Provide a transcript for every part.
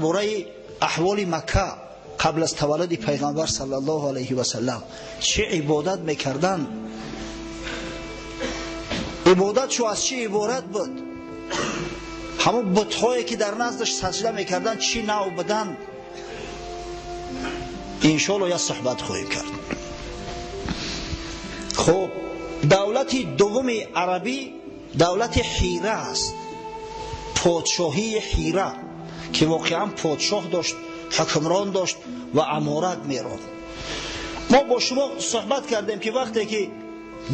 درباره احوال مکه قبل از تولد پیغمبر صلی الله علیه و سلم چه عبادت میکردن. عبادت شو از چه عبارت بود؟ همون بت‌هایی که در نزدش سجده میکردن چی نوع بدن؟ انشاءالله یا صحبت خواهیم کرد. خب دولت دوم عربی دولت حیره است، پادشاهی حیره که واقعا پادشاه داشت، حکمران داشت و امارت میراند. ما با شما صحبت کردیم که وقتی که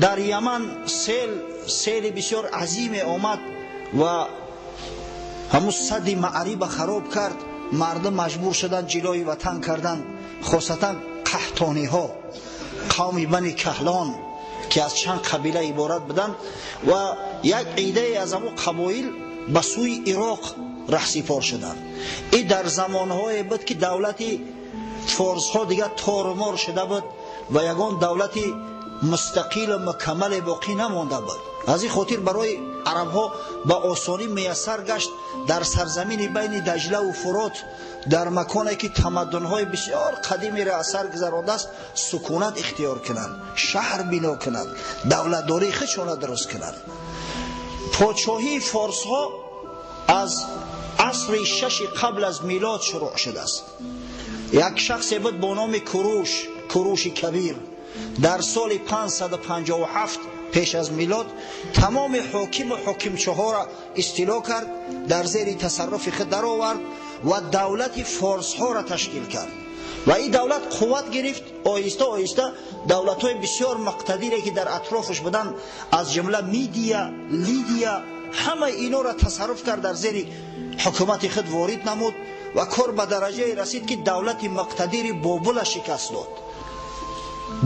در یمن سیل بسیار عظیم آمد و همون سد معریب خراب کرد، مردم مجبور شدن جلوی وطن کردن، خاصتا قحطانی ها، قوم بنی کهلان که از چند قبیله عبارت بدن و یک عده از همون قبایل به سوی عراق رهسپار شدند. این در زمانهای بود که دولت فارس ها دیگه تارمار شده بود و یگان دولت مستقل و مکمل باقی نمانده بود. از این خاطر برای عرب ها به آسانی میسر گشت در سرزمین بین دجله و فرات، در مکانی که تمدن های بسیار قدیمی را اثر گذرانده است، سکونت اختیار کنند، شهر بنا کنند، دولت داری خودشان درست کنند. پادشاهی فارس ها از عصر 6 قبل از میلاد شروع شده است. یک شخص بود با نام کوروش کبیر در سال 557 پیش از میلاد تمام حاکم و حاکمچه ها را استیلا کرد، در زیر تصرف خود در آورد و دولت فارس ها را تشکیل کرد و این دولت قوت گرفت. آهسته آهسته دولت های بسیار مقتدری که در اطرافش بودن از جمله میدیا، لیدیا، همه اینا را تصرف کرد، در زیر حکومت خود وارد نمود و کار به درجه رسید که دولت مقتدر بابل شکست داد،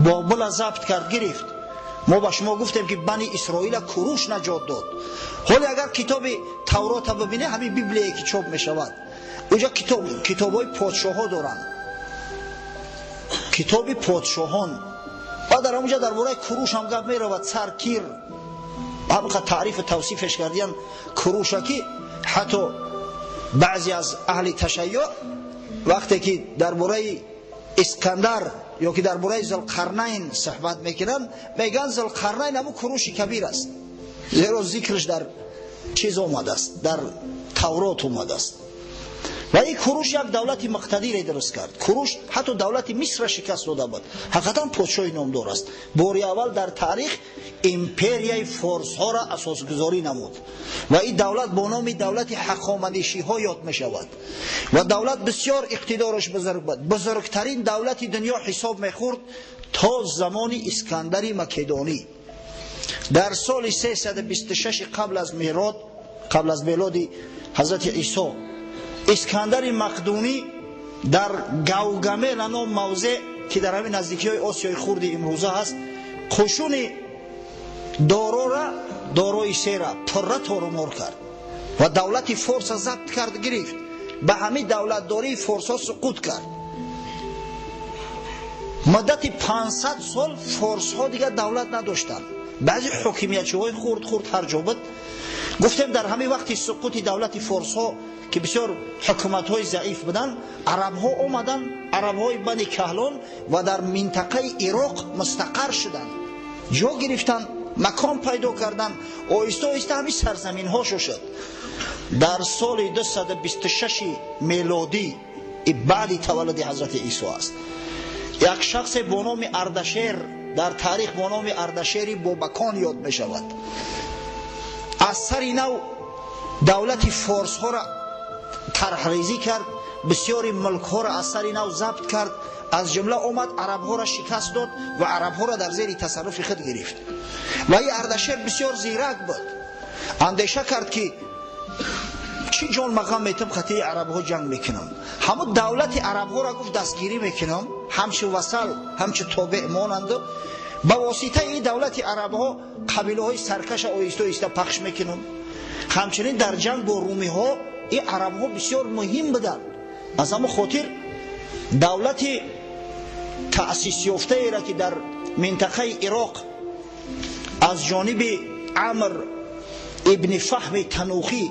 بابل ضبط کرد، گرفت. ما با شما گفتیم که بنی اسرائیل کوروش نجات داد. حالا اگر کتاب تورات ببینه، همین بیبلیه که چاپ می شود، اونجا کتاب های پادشاه ها دارن، کتاب پادشاهان، و در اونجا درباره کوروش هم گفت می رود. سرکیر همقدر تعریف توصیفش کردین کوروش که حتی بعضی از اهل تشیع وقتی که درباره اسکندر یا که درباره ذوالقرنین صحبت میکنن، میگن ذوالقرنین همون کوروش کبیر است، زیرا ذکرش در چیز آمده است، در تورات آمده است. و این کوروش یک دولت مقتدری درست کرد. کوروش حتی دولت مصر را شکست داده بود، حقیقتا پادشاهی نامدار است. باری اول در تاریخ امپریای فارس ها را اساس گذاری نمود و این دولت با نام دولت هخامنشی ها یاد می شود و دولت بسیار اقتدارش بزرگ بود، بزرگترین دولت دنیا حساب می خورد تا زمان اسکندر مکدونی. در سال 326 قبل از میلاد، قبل از میلاد حضرت عیسی، اسکندر مقدونی در گوگمل نام موضع که در همین نزدیکی های آسیای خرد امروزه هست، قشون دارو را، داروی سه را پره تارمار کرد و دولت فارس ضبط کرد، گرفت. به همین دولت داری فارس ها سقوط کرد. مدت 500 سال فارس ها دیگر دولت نداشتند. بعضی حکمیتچی های خرد هر جا بود. گفتیم در همین وقت سقوط دولت فارس ها که بسیار حکومت های ضعیف بودن، عرب ها اومدن، عرب های بنی کهلان و در منطقه عراق مستقر شدن، جا گرفتن، مکان پیدا کردن، آهسته آهسته همین سرزمین ها شد. در سال 226 میلادی بعد تولد حضرت عیسی است، یک شخص با نام اردشیر در تاریخ با نام اردشیری بابکان یاد می شود. از سر نو دولت فارس ها را طرحریزی کرد، بسیاری ملک ها را از سر نو ضبط کرد، از جمله آمد عرب ها را شکست داد و عرب ها را در زیر تصرف خود گرفت. و این اردشیر بسیار زیرک بود، اندیشه کرد که چی جان مقام میتم خطی عرب ها جنگ میکنم، همون دولت عرب ها را گفت دستگیری میکنم، همچه وصل همچه تابع مانند، با واسطه این دولت عرب ها قبیله های سرکش آهسته آهسته پخش میکنم. همچنین در جنگ با رومی ها این عرب ها بسیار مهم بودند. از همون خاطر دولت تأسیس یافته ای را که در منطقه عراق از جانب عمر ابن فهم تنوخی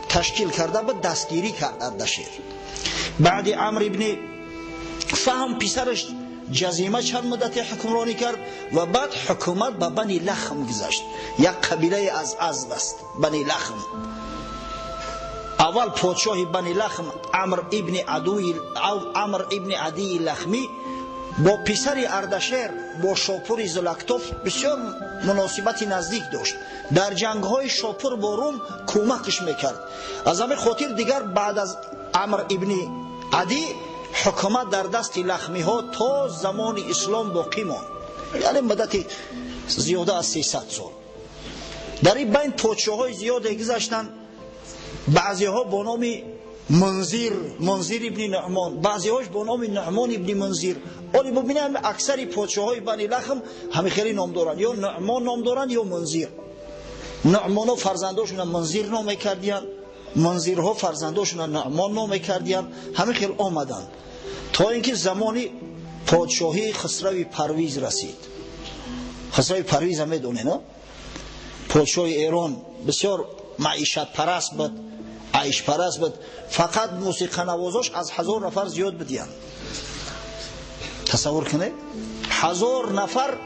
تشکیل کرده بود، دستگیری کرد اردشیر. بعد عمرو ابن فهم پسرش جزیمه چند مدت حکمرانی کرد و بعد حکومت به بنی لخم گذاشت. یک قبیله از ازد است، بنی لخم. اول پادشاه بنی لخم عمرو ابن عدی لخمی با پسر اردشیر با شاپور زلکتوف بسیار مناسبت نزدیک داشت. در جنگ های شاپور با روم کمکش میکرد. از همین خاطر دیگر بعد از عمرو ابن عدی حکومت در دست لخمی ها تا زمان اسلام باقی ماند، یعنی مدت زیاده از 300 سال. در این بین پادشاه های زیاده گذشتند. بعضی ها با نام منذر ابن نعمان، بعضی هاش با نام نعمان ابن منذر. ولی ببینیم اکثر پادشاه های بنی لخم همین خیلی نام دارن، یا نعمان نام دارن یا منذر. نعمان ها فرزنداشون منذر نام کردیان، منذرها فرزنداشون نعمان نام کردیان. همین خیلی آمدن تا اینکه زمانی پادشاهی خسرو پرویز رسید. خسرو پرویز هم میدونه نه؟ پادشاه ایران بسیار معیشت پرست بود، عیش پرست بود. فقط موسیقی نوازاش از 1000 نفر زیاد بدیان. تصور کنه 1000 نفر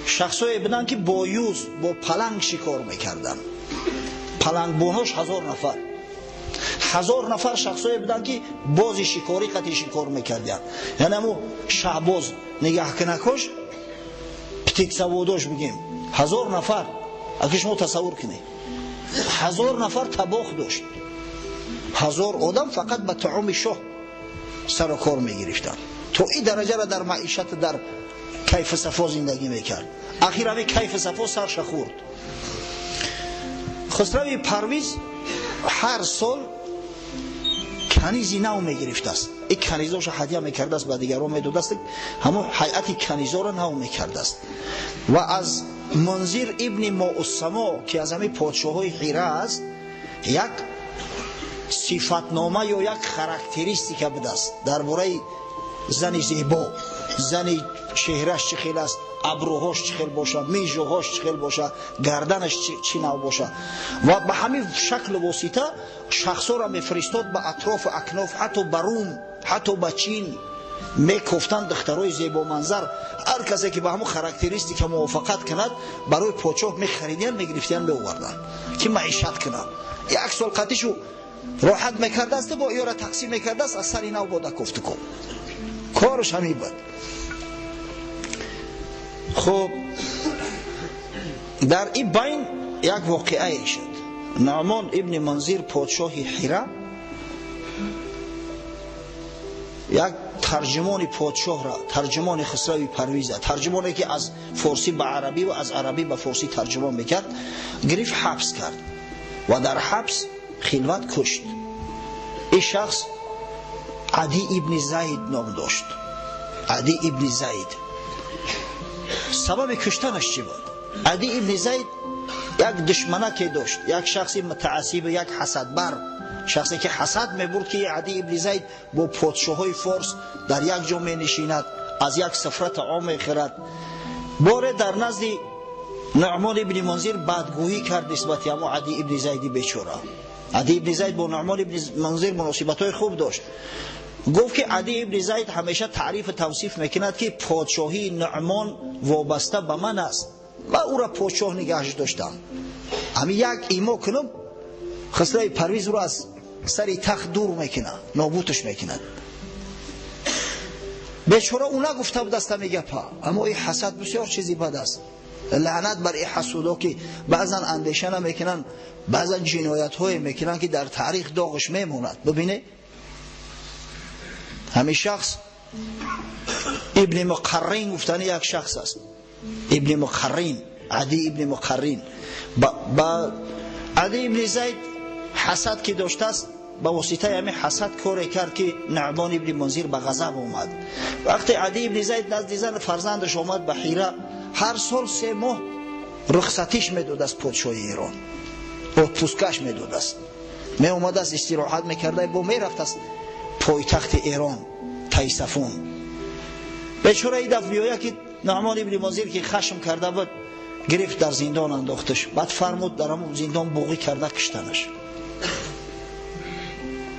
شخصایی بودن که با یوز با پلنگ شکار میکردن. پلنگ بوناش 1000 نفر. 1000 نفر شخصایی بودن که بازی شکاری قطعی شکار میکردن. یعنی همون شهباز نگه کنکش پتیک سواداش بگیم 1000 نفر. اگه شما تصور کنید 1000 نفر تباخ داشت. 1000 آدم فقط به طعام شاه سر و کار میگرفتن. تو این درجه را در معیشت در کیف صفا زندگی میکرد. اخیر همین کیف صفا سرش خورد. خسرو پرویز هر سال کنیزی نو میگرفته است. این کنیزاش هدیه میکرده است، به دیگران میداده است. همون هیئت کنیزا را نو میکرده است. و از منذر ابن ماءالسما که از همین پادشاه‌های حیره است یک صفتنامه یا یک خاراکتریستیک بوده است درباره زن زیبا. زن چهرهش چه خیلی است، ابروهاش چه خیلی باشه، میجوهاش چه خیلی باشه، گردنش چه نوع باشه. و به همین شکل واسطه شخصا را میفرستاد به اطراف اکناف، حتی به روم، حتی به چین میگفتند دخترای زیبا منظر. هر کسی که به همون خاراکتریستیک موافقت کند برای پادشاه میخریدن، میگرفتن، میآوردن که معیشت کنند. یک سال قطعشو راحت میکرده است، با ایرا تقسیم میکرده است، از سر نو باده کفت کن. کارش همین بود. خب در این بین یک واقعه شد. نعمان ابن منذر پادشاه حیره یک ترجمان پادشاه را، ترجمان خسرو پرویز، ترجمانی که از فارسی به عربی و از عربی به فارسی ترجمه میکرد، گرفت حبس کرد و در حبس خلوت کشت. این شخص عدی ابن زید نام داشت. عدی ابن زید. سبب کشتنش چی بود؟ عدی ابن زید یک دشمنه داشت، یک شخصی متعصب، یک حسدبر، شخصی که حسد میبرد که عدی ابن زید با پادشاهای فارس در یک جا می نشیند، از یک سفره طعام میخورد. باره در نزد نعمان ابن منذر بدگویی کرد نسبت اما عدی ابن زید بیچاره. عدی ابن زید با نعمان ابن منذر مناسبت‌های خوب داشت. گفت که عدی ابن زید همیشه تعریف توصیف میکند که پادشاهی نعمان وابسته به من است و او را پادشاه نگهش داشتم. همین یک ایما کنم خسرو پرویز رو از سری تخت دور میکنه، نابودش میکند. بیچاره او نگفته بود است میگه پا، اما این حسد بسیار چیزی بد است. لعنت بر این حسودا که بعضا اندیشه نمیکنن، بعضا جنایت های میکنن که در تاریخ داغش میموند. ببینه همین شخص ابن مقرین گفتن یک شخص است. ابن مقرین، عدی ابن مقرین. با عدی ابن زید حسد که داشته است، با واسطه همین حسد کاری کرد که نعمان ابن منذر به غضب اومد. وقتی عدی ابن زید نزد زن فرزندش اومد به حیره، هر سال 3 ماه رخصتیش میداد از پادشاهی ایران، پوسکش میداد است. می اومد است استراحت میکرده، با میرفت است پایتخت ایران تیسفون. بیچاره این دفعه بیاید که نعمان ابن منذر که خشم کرده بود گرفت در زندان انداختش. بعد فرمود در همون زندان بوقی کرده کشتنش.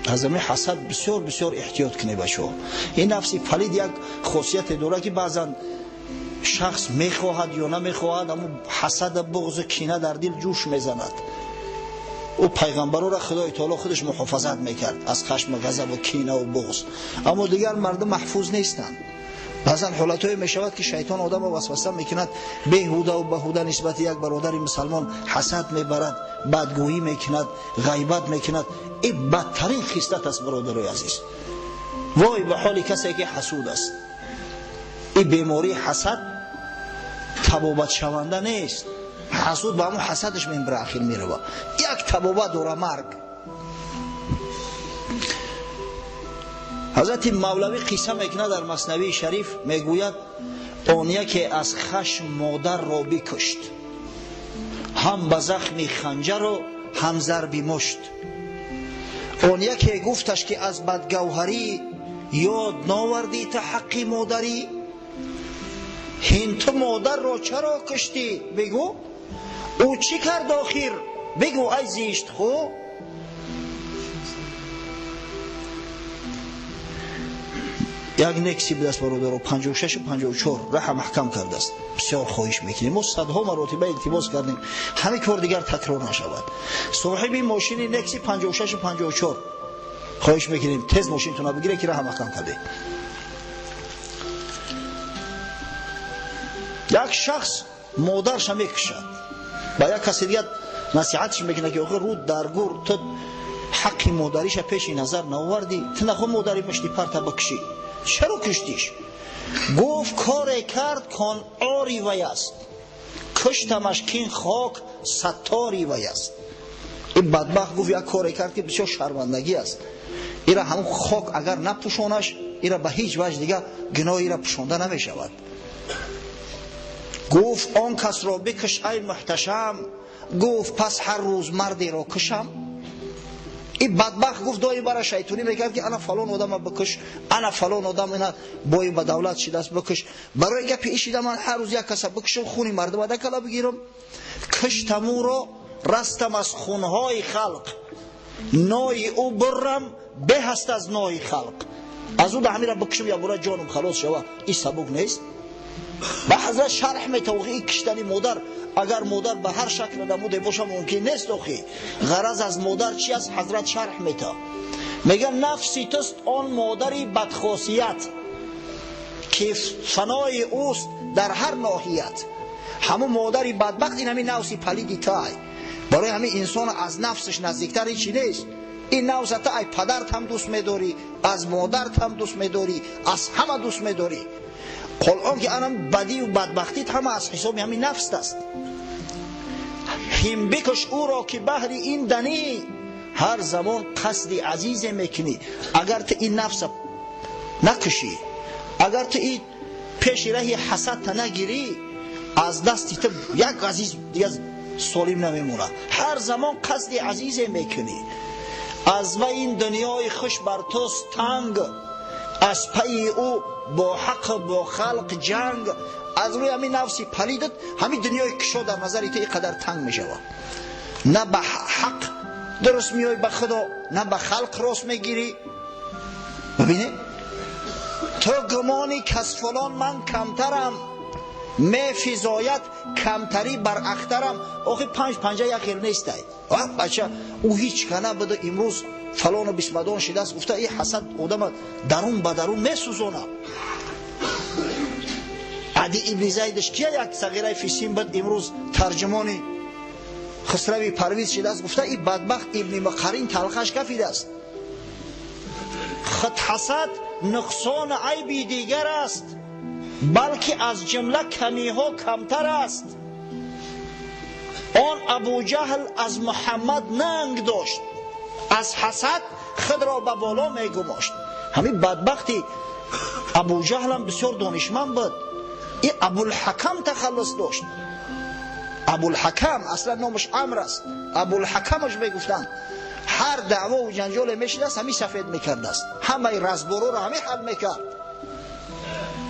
از همین حسد بسیار بسیار احتیاط کنی بچه‌ها. این نفس پلید یک خاصیت داره که بعضا شخص میخواهد یا نمیخواهد اما حسد، بغض و کینه در دل جوش میزند. او پیغمبران را خدای تعالی خودش محافظت میکرد از خشم و غضب و کینه و بغض، اما دیگر مردم محفوظ نیستند. بعضا حالتهای میشود که شیطان آدم را وسوسه میکند، بیهوده و بهوده نسبت یک برادر مسلمان حسد میبرد، بدگویی میکند، غیبت میکند. این بدترین خصلت است برادرای عزیز. وای به حال کسی که حسود است. این بیماری حسد تبابت شونده نیست. حسود با همون حسدش من براخیل میره با یک تبابت داره مرگ. حضرت مولوی قصه میکنه در مثنوی شریف، میگوید اون یکی از خشم مادر را بکشت، هم به زخم خنجر و هم ضرب مشت. اون یکی گفتش که از بدگوهری یاد ناوردی تا حق مادری، هین تو مادر را چرا کشتی بگو، او چی کرد آخر بگو ای زیشت خو. یک نکسی به دست برادر رو 56 و 54 راه محکم کرده است. بسیار خواهش میکنیم، ما صدها مرتبه التماس کردیم همه کار دیگر تکرار نشود. صاحب این ماشین نکسی 56 و 54 خواهش میکنیم تز ماشینتون رو بگیره که راه محکم کرده. یک شخص مادرش میکشد، با یک کسی دیگر نصیحتش میکنه که آخه رود در گور تو حق مادریش پیش نظر نوردی، تو نخوا مادری مشتی پرتا بکشی، چرا کشتیش؟ گفت کار کرد کان آری وی است، کشتمش کین خاک ستاری وی است. این بدبخت گفت یک کار کرد که بسیار شرمندگی است، ایرا همون خاک اگر نپوشانش ایرا به هیچ وجه دیگه گناه ایرا پوشانده نمیشود. گفت آن کس را بکش ای محتشم، گفت پس هر روز مردی را کشم. این بدبخت گفت دایی برای شیطانی میکرد که انا فلان آدم بکش، انا فلان آدم اینا بایی به دولت شده است بکش. برای گپی ایشیده من هر روز یک کس بکشم خونی مردم دکلا بگیرم. کشتم او را رستم از خونهای خلق، نای او برم به هست از نای خلق. از او ده همین را بکشم یا برای جانم خلاص شود، این سبک نیست. به حضرت شرح میتوقی این کشتنی مادر اگر مادر به هر شکل نموده باشه ممکن نیست. اخی غرض از مادر چی است؟ حضرت شرح میتا میگه نفسی توست آن مادری بدخاصیت که فنای اوست در هر ناحیت. همون مادری بدبخت این همین نفسی پلیدی تای. برای همین انسان از نفسش نزدیکتر چی نیست. این نفس تا ای پدرت هم دوست میداری، از مادرت هم دوست میداری، از همه دوست میداری. قرآن که انم بدی و بدبختیت همه از حساب همین نفس است. هم بکش او را که بهر این دنی، هر زمان قصد عزیز میکنی. اگر تو این نفس نکشی، اگر تو این پیش رهی حسد تا نگیری، از دستی تو یک عزیز دیگه سالم نمیمونه. هر زمان قصد عزیز میکنی. از و این دنیای خوش بر توست تنگ، از پی او با حق با خلق جنگ. از روی همین نفسی پلیدت همین دنیای کشا در نظری تو اینقدر تنگ می شود. نه به حق درست میای به خدا، نه به خلق راست میگیری. ببینه تو گمانی که از فلان من کمترم، می فضایت کمتری بر اخترم. آخه 5 پنجه یک خیل نیست. بچه او هیچ کنه بده امروز فلان و بسمدان شده است، گفته این حسد آدم درون به درون می سوزونه. عدی ابن زیدش که یک صغیره فیسیم بود امروز ترجمانی خسروی پرویز شده است، گفته این بدبخت ابن مقرین تلخش کفیده است. خود حسد نقصان عیبی دیگر است، بلکه از جمله کمی ها کمتر است. آن ابو جهل از محمد ننگ داشت، از حسد خود را به بالا می گماشت. همین بدبختی ابو جهل هم بسیار دانشمند بود. این ابوالحکم تخلص داشت. ابوالحکم اصلا نامش عمرو است، ابوالحکمش میگفتن. هر دعوا و جنجال میشد است همین سفید میکرد است، همه رزبورو را همین حل میکرد.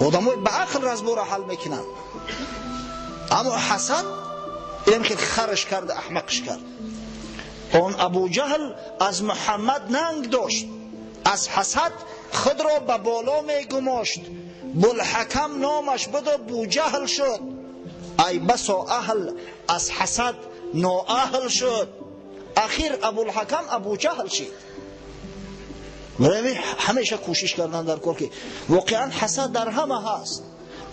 آدمای به عقل رزبورو حل میکنن، اما حسد این خیلی خرش کرد، احمقش کرد. آن ابو جهل از محمد ننگ داشت، از حسد خود را به بالا می گماشت. بوالحکم نامش بد بوجهل شد، ای بسا اهل از حسد نااهل شد. اخیر ابوالحکم ابو جهل شد. همیشه کوشش کردن در کار که واقعا حسد در همه هست،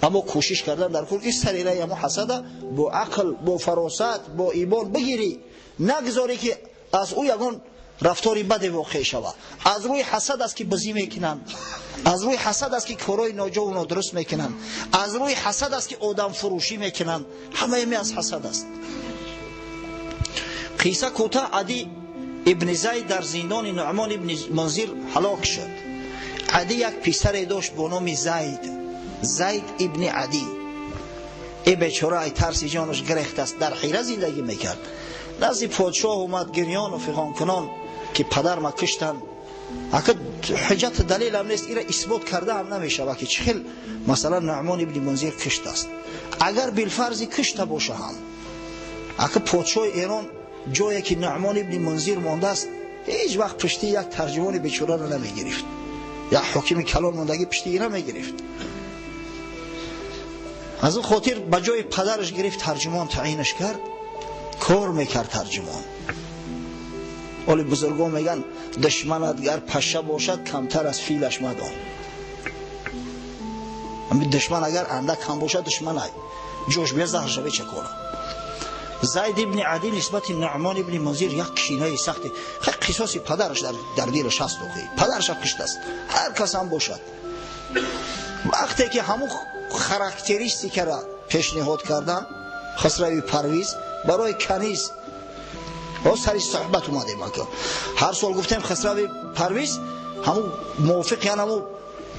اما کوشش کردن در کار که سریره اما حسد با عقل، با فراست، با ایمان بگیری، نگذاری که از او یگان رفتاری بد واقع شود. از روی حسد است که بزی میکنن، از روی حسد است که کارهای ناجا و نادرست میکنن، از روی حسد است که آدم فروشی میکنن. همه می از حسد است. قصه کوتاه، عدی ابن زید در زندان نعمان ابن منذر هلاک شد. عدی یک پسر داشت با نام زید ابن عدی. ای بیچاره ای ترس جانش گرفت است، در حیره زندگی میکرد. نزد پادشاه اومد گریان و فغان کنان که پدر ما کشتن. اگه حجت دلیل هم نیست، ایره اثبات کرده هم نمیشه که چه مثلا نعمان ابن منذر کشت است. اگر بالفرض کشته باشه هم، اگه پادشاه ایران جایی که نعمان ابن منذر مانده است هیچ وقت پشتی یک ترجمان بیچاره را نمیگرفت، یا حکیم کلان ماندگی پشتی نمیگرفت. از اون خاطر بجای پدرش گرفت ترجمان تعیینش کرد، کار میکرد ترجمان. ولی بزرگان میگن دشمنت گر پشه باشد کمتر از فیلش مدان. همین دشمن اگر اندک کم باشد دشمن های جوش بیا زهر شوی چه کنه. زید ابن عدی نسبت نعمان ابن منذر یک کینه سختی، خیلی قصاصی پدرش در دلش هست. پدرش کشت است، هر کس هم باشد. وقتی که همون خاراکتریستیک را پیشنهاد کردن خسروی پرویز برای کنیز با سری صحبت اومده مکه. هر سال گفتیم خسروی پرویز همون موافق، یعنی همون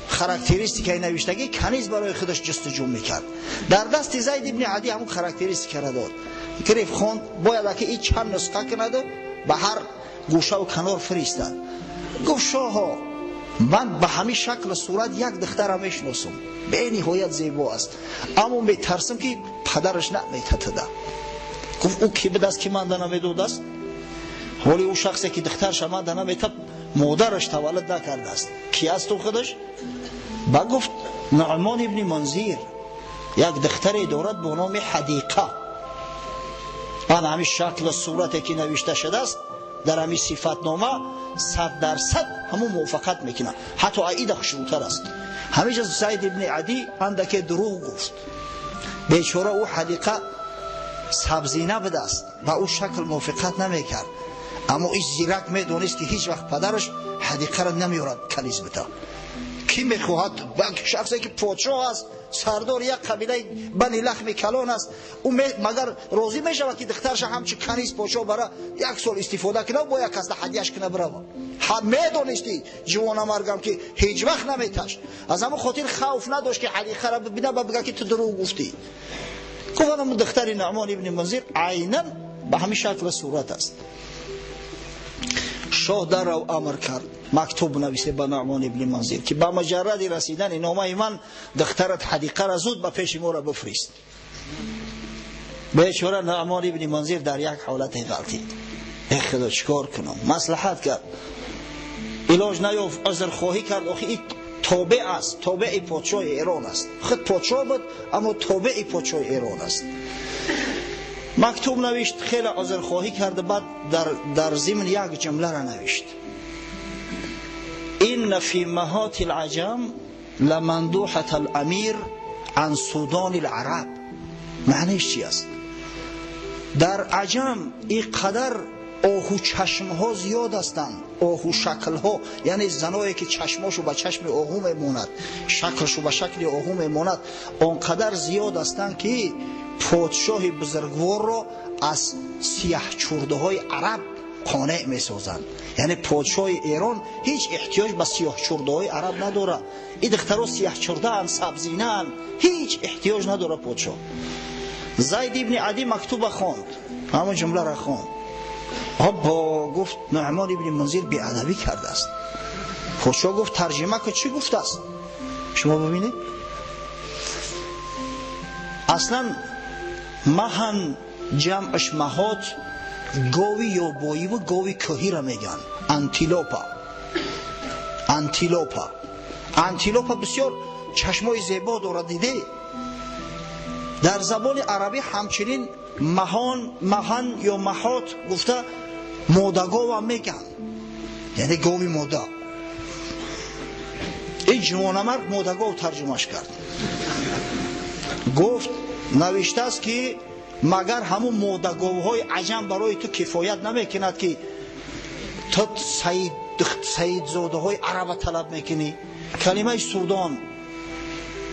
خاراکتریستیک نوشتگی کنیز برای خودش جستجو میکرد. در دست زید ابن عدی همون خاراکتریستیک را داد. گرفت خوند باید که این چند نسخه کنده به هر گوشه و کنار فرستاد. گفت شاها من به همین شکل و صورت یک دختر میشناسم، به نهایت زیبا است، اما میترسم که پدرش نمیتده. گفت او کی به دست که من نمیدود است؟ ولی او شخصی که دخترش من نمیتد مادرش تولد نکرده است. کی است تو خودش؟ با گفت نعمان ابن منذر یک دختری دارد با نام حدیقه. آن همین شکل و صورتی که نوشته شده است در همین صفتنامه 100% همون موافقت میکنه، حتی عید خشروتر است. همینجا زید ابن عدی اندک دروغ گفت. بیچاره او حدیقه سبزینه بده است و او شکل موافقت نمیکرد، اما این زیرک میدونست که هیچ وقت پدرش حدیقه را نمیارد کنیز بده. کی میخواهد؟ شخصی که پادشاه است، سردار یک قبیله بنی لخم کلان است، او مگر راضی میشود که دخترش همچه کنیز پادشاه برای یک سال استفاده کنه با یک کس هدیهش کنه بره؟ هم میدونستی جوان مرگم که هیچ وقت نمیتشت، از همون خاطر خوف نداشت که حدیقه را ببینه و بگه که تو دروغ گفتی. گفتم دختر نعمان ابن منذر عیناً به همین شکل و صورت است. شاه در رو امر کرد مکتوب نویسه به نعمان ابن منذر که با مجرد رسیدن نامه من دخترت حدیقه را زود به پیش ما را بفرست. بیچاره نعمان ابن منذر در یک حالت غلطی، ای خدا چیکار کنم؟ مصلحت کرد، علاج نیافت، عذر خواهی کرد. آخه این تابع است، تابع پادشاه ایران است. خود پادشاه بود اما تابع پادشاه ایران است. مکتوب نوشت، خیلی عذر خواهی کرد، بعد در ضمن یک جمله را نوشت: این فی مهات العجم لمندوحة الامیر عن سودان العرب. معنیش چی است؟ در عجم این قدر آهو چشم ها زیاد هستند، آهو شکل ها، یعنی زنایی که چشماشو به چشم آهو میموند، شکلشو به شکل آهو میموند، آنقدر زیاد هستند که پادشاه بزرگوار را از سیاه چرده های عرب قانع میسازند. یعنی پادشاه ایران هیچ احتیاج به سیاه چرده های عرب نداره. این دخترها سیاه چرده اند، سبزینه اند، هیچ احتیاج نداره پادشاه. زید ابن عدی مکتوب خواند، همون جمله را خواند. با گفت نعمان ابن منذر بی‌ادبی کرده است. پادشاه گفت ترجمه که چی گفته است؟ شما ببینید اصلا مهن جمعش مهات گاوی یابایی و گاوی کوهی را میگن انتیلوپا بسیار چشمای زیبا دارد دیده. در زبان عربی همچنین مهان یا مهات گفته مادگاو هم میگن، یعنی گاوی ماده. این جوانمرد مادگاو ترجمهش کرد، گفت نوشته است که مگر همون مادگاوهای عجم برای تو کفایت نمیکند که تو سید زاده های عرب طلب میکنی؟ کلمه سودان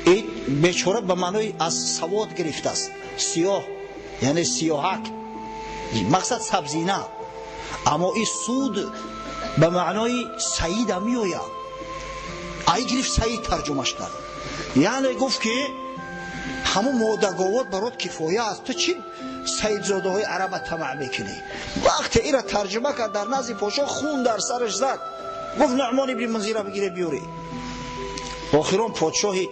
این بیچاره به معنای از سواد گرفته است، سیاه یعنی سیاهک، مقصد سبزی نه، اما این سود به معنای سید هم میوید. ای گرفت سید ترجمهش کرد، یعنی گفت که همون مادگاوات برات کفایه است، تو چی سید زاده های عرب طمع میکنی؟ وقتی این را ترجمه کرد در نزد پاشا خون در سرش زد، گفت نعمان ابن منذر را بگیره بیاری. آخران پادشاهی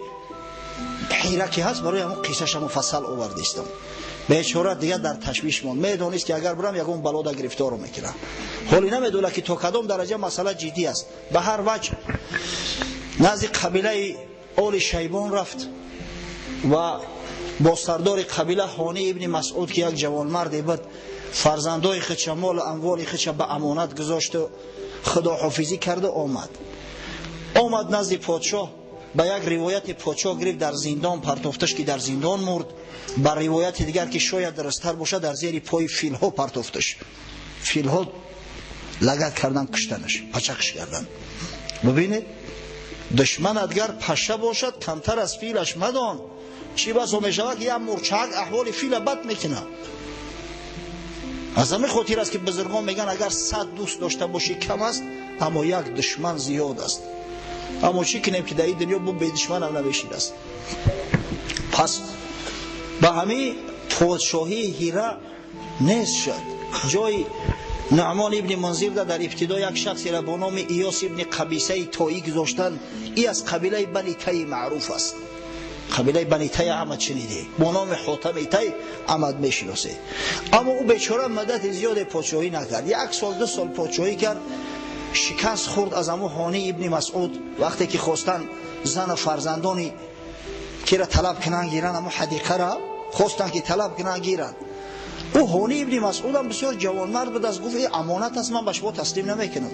حیره که هست برای همون قصهش مفصل آوردیستم. بیچاره دیگه در تشویش ماند، میدونست که اگر برم یگون بلا در گرفتار میکنم. حالی نمیدونه که تا کدام درجه مسئله جدی است. به هر وجه نزد قبیله آل شیبان رفت و با سردار قبیله هانی ابن مسعود که یک جوانمردی بود، فرزندای خودش مال و اموال خودش به امانت گذاشت و خداحافظی کرده. آمد نزد پادشاه. به یک روایت پادشاه گرفت در زندان پرتافتش که در زندان مرد. بر روایت دیگر که شاید درستر باشه در زیر پای فیلها پرتافتش، فیلها لگد کردن کشتنش، پچکش کردن. ببینید دشمنت گر پشه باشد کمتر از فیلش مدان. چی بسا می شود که یک مرچک احوال فیل بد میکنه. از همه خاطر است که بزرگان میگن اگر 100 دوست داشته باشی کم است، اما یک دشمن زیاد است. اما چی کنیم که در این دنیا به دشمن هم نمیشید است. پس به همین پادشاهی هیره نیست شد. جای نعمان ابن منذر در ابتدا یک شخصی را با نام ایاس ابن قبیسه تایی گذاشتن. این از قبیله بنی تی معروف است. قبیله بنی تی احمد شنیده، با نام حاتم تی احمد میشناسه. اما او بیچاره مدت زیاد پادشاهی نکرد، 1 سال 2 سال پادشاهی کرد. شکست خورد از امو هانی ابن مسعود. وقتی که خواستن زن و فرزندانی که را طلب کنن گیرن، اما حدیقه را خواستن که طلب کنن گیرن. او هانی ابن مسعود هم بسیار جوانمرد بود، از گفت این امانت است، من به شما تسلیم نمیکنم.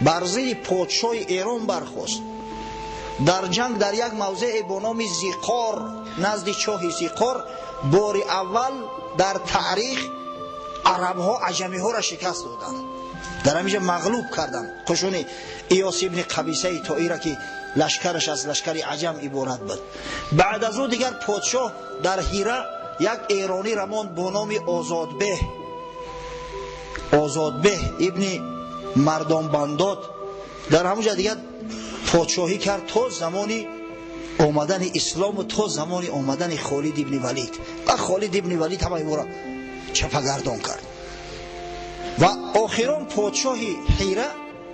برزه پادشاه ایران برخواست. در جنگ در یک موضع با نام زیقار نزد چاه زیقار بار اول در تاریخ عرب ها عجمی ها را شکست دادن، در همینجا مغلوب کردن. قشون ایاس ابن قبیسه تایی را که لشکرش از لشکر عجم عبارت بود. بعد از او دیگر پادشاه در هیره یک ایرانی را ماند با نام آزادبه ابن مردان بنداد. در همونجا دیگر پادشاهی کرد تا زمانی آمدن اسلام و تا زمانی آمدن خالد ابن ولید. و خالد ابن ولید همه او را چپگردان کرد. و آخران پادشاهی حیره،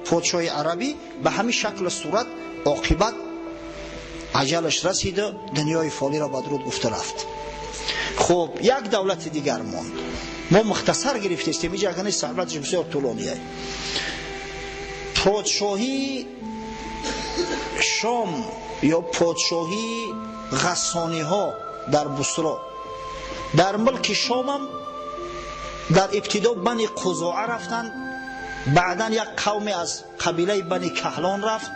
پادشاهی عربی به همین شکل صورت عاقبت عجلش رسید و دنیای فانی را بدرود گفته رفت. خب یک دولت دیگر ماند. ما مختصر گرفتیم اینجا کنه صحبتش بسیار طولانیه. پادشاهی شام یا پادشاهی غسانی ها در بصره. در ملک شام هم در ابتدا بنی قزاعه رفتند، بعدا یک قوم از قبیله بنی کهلان رفت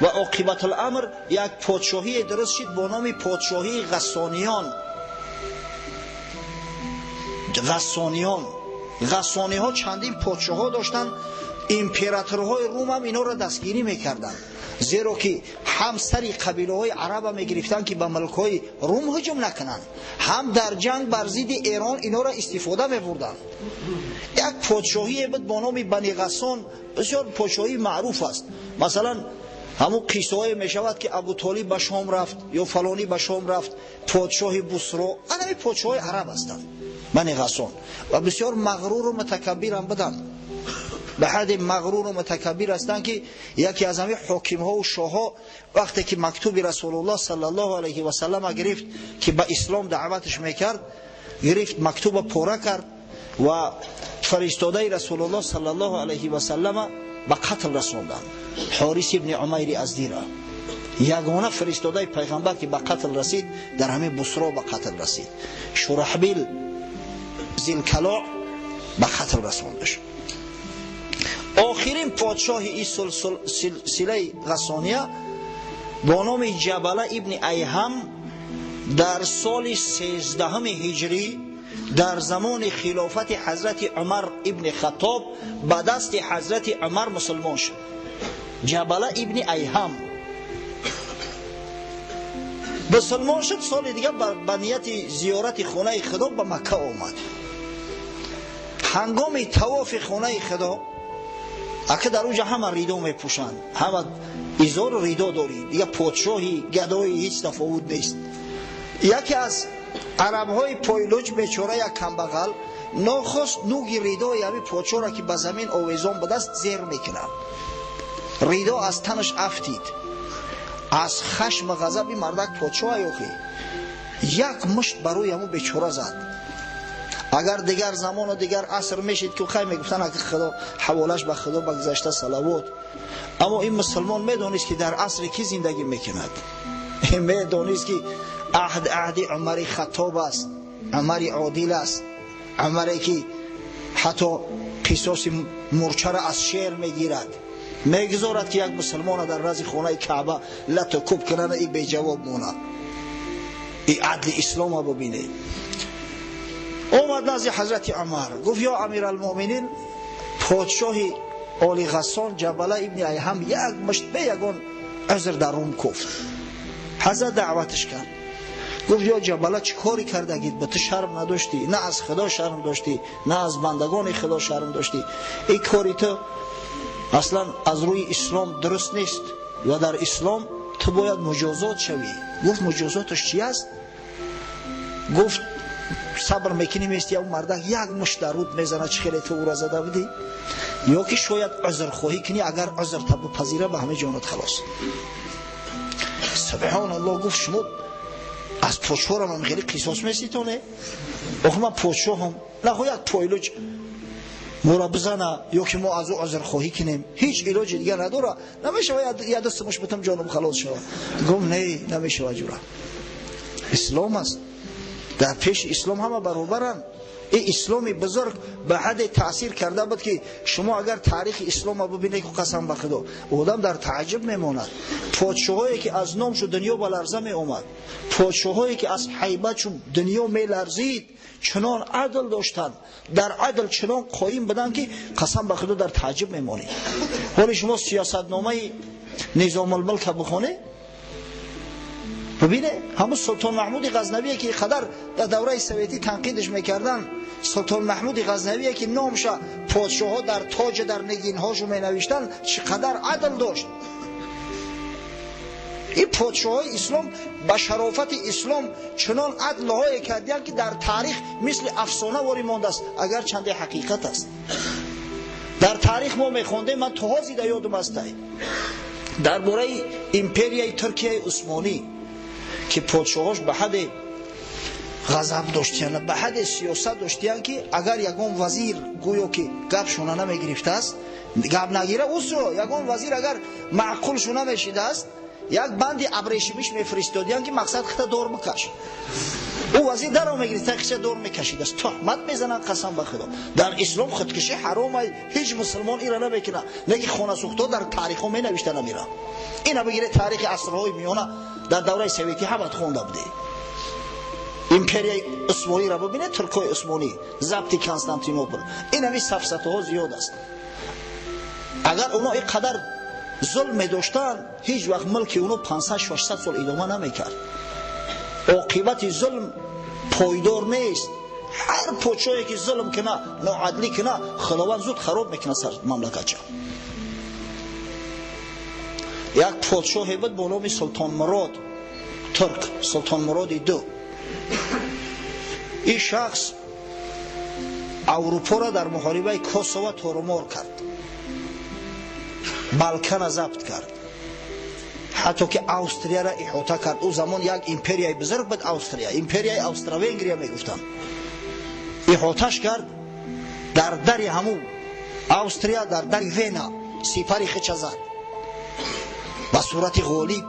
و عاقبت الامر یک پادشاهی درست شد با نام پادشاهی غسانی ها چندین پادشاه ها داشتند. امپراتورهای روم هم اینا را دستگیری میکردند، زیرا که هم سری قبیله های عرب میگرفتند که به ملک های روم هجوم نکنند، هم در جنگ بر ضد ایران اینا را استفاده میبردند. یک پادشاهی بود با نام بنی غسان، بسیار پادشاهی معروف است. مثلا همون قصه های میشود که ابو طالب به شام رفت یا فلانی به شام رفت، پادشاه بصره، همین پادشاه های عرب هستند بنی غسان. و بسیار مغرور و متکبر هم بودند، به حد مغرور و متکبر هستند که یکی از همه حاکم ها و شاه ها وقتی که مکتوب رسول الله صلی الله علیه و سلم گرفت که به اسلام دعوتش میکرد، گرفت مکتوب پاره کرد، و فرستاده رسول الله صلی الله علیه و سلم به قتل رسوندند. حارث ابن عمیر ازدی را یگانه فرستاده پیغمبر که به قتل رسید در همین بصره به قتل رسید. شرحبیل ذوالکلاع به قتل رسونده شد. آخرین پادشاه این سلسله غسانیه با نام جبله ابن ایهم در سال 13 هجری در زمان خلافت حضرت عمر ابن خطاب به دست حضرت عمر مسلمان شد. جبله ابن ایهم مسلمان شد. سال دیگه به نیت زیارت خانه خدا به مکه آمد. هنگام طواف خانه خدا اگه در اونجا همه ریدا میپوشند، همه ازار و ریدا داری دیگه، پادشاهی گدایی هیچ تفاوت نیست. یکی از عربهای پایلوچ بیچاره یک کمبغل ناخواست نوگی ریدای همین پادشاه را که به زمین آویزان به دست زیر میکنند. ریدا از تنش افتید. از خشم و غضب مردک پادشاه یاخی یک مشت بروی همون بیچاره زد. اگر دیگر زمان و دیگر عصر میشید که خیلی میگفتن اگه خدا حوالش به خدا بگذشته صلوات، اما این مسلمان میدونست که در عصر کی زندگی میکند. این میدونست که عهد عمر خطاب است، عمر عادل است، عمری که حتی قصاص مرچه را از شیر میگیرد، میگذارد که یک مسلمان در رز خانه کعبه لط و کوب کنن این بی جواب مونه. این عدل اسلام رو ببینه. اومد نزد حضرت عمر گفت یا امیر المؤمنین، پادشاه آل غسان جبله ابن ایهم یک مشت به یگان عذر در روم کفت. حضرت دعوتش کرد گفت یا جبله چه کاری کردگید؟ به تو شرم نداشتی؟ نه از خدا شرم داشتی نه از بندگان خدا شرم داشتی؟ این کاری تو اصلا از روی اسلام درست نیست و در اسلام تو باید مجازات شوی. گفت مجازاتش چی است؟ گفت صبر میکنی میستی اون مردک یک مشت در رود میزنه چه خیلی تو او را زده بودی، یا که شاید عذر خواهی کنی، اگر عذر تب پذیره به همه جانت خلاص. سبحان الله. گفت شما از پادشاه را من خیلی قصاص میستونه؟ آخه من پادشاه هم نخواه یک پایلوچ ما را بزنه یا که ما از او عذر خواهی کنیم، هیچ علاج دیگه نداره، نمیشه یه دست مش بتم جانم خلاص شود. گفت نه نمیشه جورا. اسلام است، در پیش اسلام همه برابرن. این اسلامی بزرگ به حد تاثیر کرده بود که شما اگر تاریخ اسلام رو ببینید که قسم به خدا آدم در تعجب میماند. پادشاهایی که از نامشون دنیا به لرزه می اومد، پادشاهایی که از هیبتشون دنیا می لرزید، چنان عدل داشتن، در عدل چنان قایم بودن که قسم به خدا در تعجب میمانید. ولی شما سیاستنامه نظام الملک بخونه ببینه، همون سلطان محمود غزنوی که قدر در دوره سویتی تنقیدش میکردن، سلطان محمود غزنوی که نامش پادشاه ها در تاج در نگین هاشو می نوشتن چقدر عدل داشت. این پادشاه های اسلام به شرافت اسلام چنان عدل های کردن که در تاریخ مثل افسانه واری مانده است، اگر چند حقیقت است. در تاریخ ما میخونده، من تا زیده یادم است درباره امپریای ترکیه عثمانی که پادشاهاش به حد غضب داشتیان، به حد سیاست داشتیان که اگر یگان وزیر گویا که گپ شونه نمیگرفته است، گپ نگیره اوسو، یگان وزیر اگر معقول شونه نمیشیده است، یک بند ابریشمیش میفرستادیان که مقصد خطا دور بکش. او وزیر درو میگرفته خطا دور میکشید است. تهمت میزنن قسم به خدا. در اسلام خودکشی حرامه، هیچ مسلمان ایران نمیکنه. نگی خانه سوخته در تاریخ می نوشته نمیره. اینا بگیره تاریخ عصرهای میانه در دوره سویتی همت خونده بوده. امپریای عثمانی را ببینه، ترکای عثمانی، ضبط کنستانتینوپل، این همی سفسطه ها زیاد است. اگر اونا اینقدر ظلم داشتن، هیچ وقت ملک اونو 500-600 سال ادامه نمیکرد. عاقبت ظلم پایدار نیست. هر پادشاهی که ظلم کنه، ناعدلی کنه، خداوند زود خراب میکنه سر مملکت. یک پادشاهی بود با نام سلطان مراد ترک، سلطان مراد دو. این شخص اروپا را در محاربه کوسوو تورمار کرد، بالکان را ضبط کرد، حتی که استرالیا را احاطه کرد. او زمان یک امپریای بزرگ بود استرالیا، امپریای استرالیا میگفتن. احاطهش کرد در در همون австрия در در وینا سپری خچ زد با صورت غالیب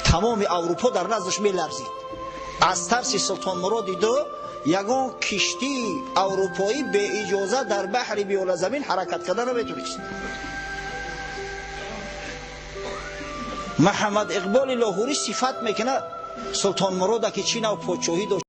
تمام اروپا در نزدش میلرزید. از ترس سلطان مراد دو یگان کشتی اروپایی به اجازه در بحر بیرون زمین حرکت کردن نمیتونست. محمد اقبال لاهوری صفت میکنه سلطان مراد که چی نوع پادشاهی داشت.